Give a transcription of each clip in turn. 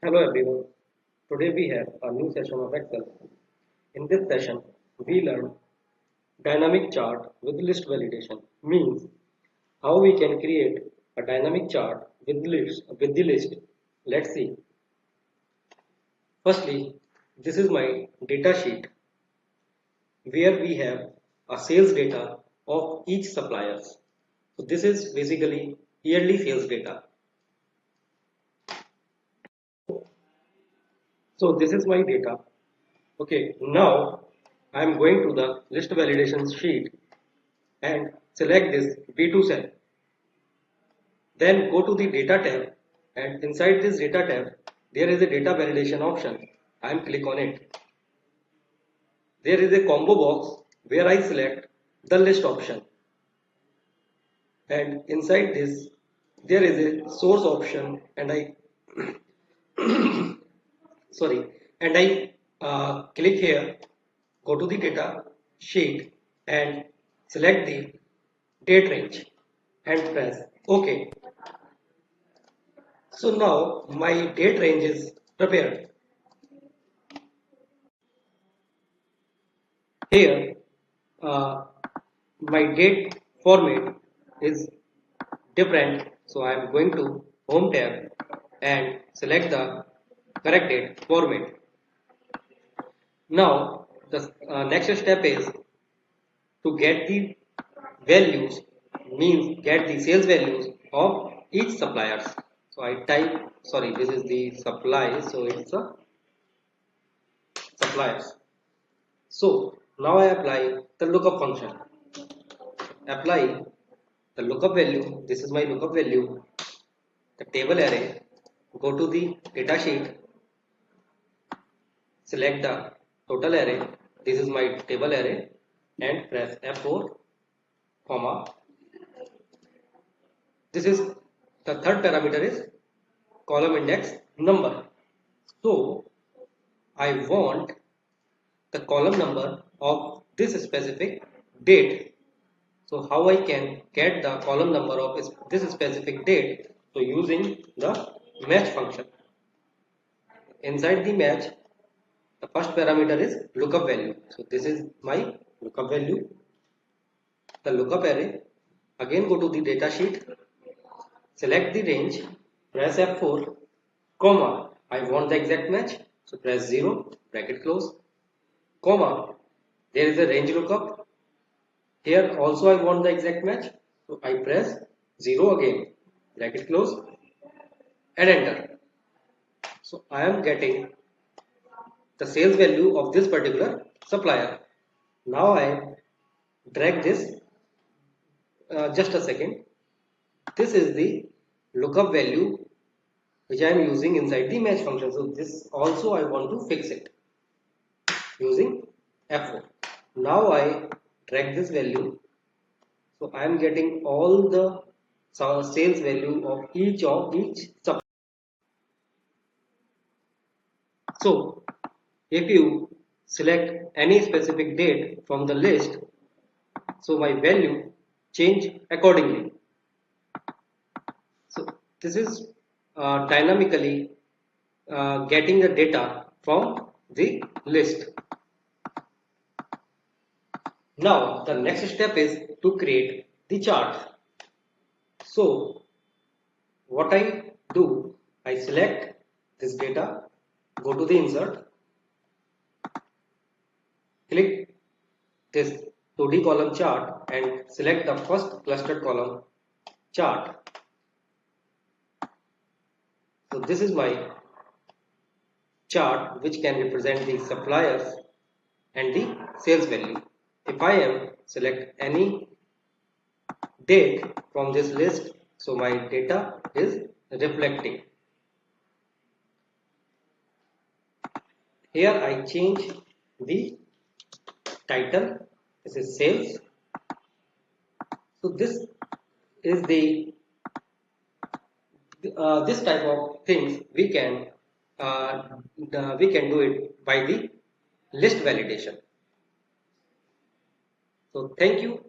Hello everyone. Today we have a new session of Excel. In this session, we learn dynamic chart with list validation. Means how we can create a dynamic chart with the list. Let's see. Firstly, this is my data sheet where we have a sales data of each suppliers. So this is basically yearly sales data. So this is my data. Okay, now I am going to the list validation sheet and select this B2 cell. Then go to the data tab and inside this data tab there is a data validation option. I am click on it. There is a combo box where I select the list option and inside this there is a source option and I sorry and I click here, go to the data sheet and select the date range and press OK. So now my date range is prepared. Here uh, my date format is different. So I am going to home tab and select the correct date format. Now the next step is to get the values, means get the sales values of each suppliers. So I type, sorry, this is the supply, so it's a suppliers. So now I apply the lookup function. Apply the lookup value. This is my lookup value. The table array. Go to the data sheet. Select the total array. This is my table array and press F4, comma. This is the third parameter is column index number. So I want the column number of this specific date. So how I can get the column number of this specific date? So using the match function. Inside the match, the first parameter is lookup value. So this is my lookup value. The lookup array. Again go to the data sheet. Select the range. Press F4, comma. I want the exact match. So press 0, bracket close, comma. There is a range lookup. Here also I want the exact match. So I press 0 again, bracket close and enter. So I am getting the sales value of this particular supplier. Now I drag this, just a second. This is the lookup value which I am using inside the match function. So this also I want to fix it using F4. Now I drag this value. So I am getting all the sales value of each supplier. So if you select any specific date from the list, so my value change accordingly. So this is dynamically getting the data from the list. Now the next step is to create the chart. So what I do, I select this data, go to the insert, click this 2D column chart and select the first clustered column chart. So this is my chart which can represent the suppliers and the sales value. If I am select any date from this list, so my data is reflecting. Here I change the title. This is sales. So this is the this type of things we can do it by the list validation. So thank you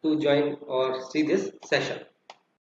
to join or see this session.